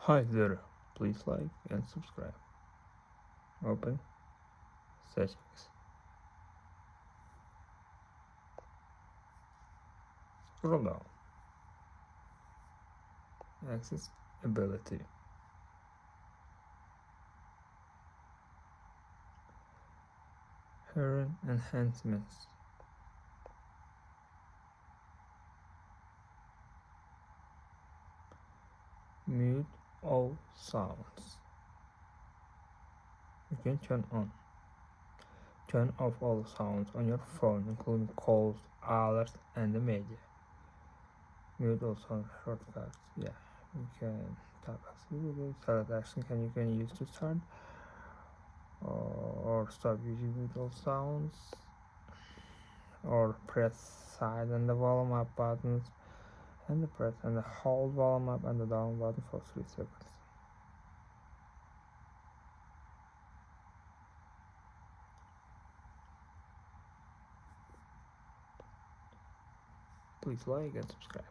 Hi there, please like and subscribe. Open settings. Scroll down. Accessibility. Hearing enhancements. Mute all sounds. You can turn off all sounds on your phone, including calls, alerts, and the media. Mute all sound shortcuts. Yeah, you can tap accessibility. Select action you can use to start or stop using mute all sounds, or press side and the volume up buttons and the press and the hold volume up and the down button for 3 seconds. Please like and subscribe.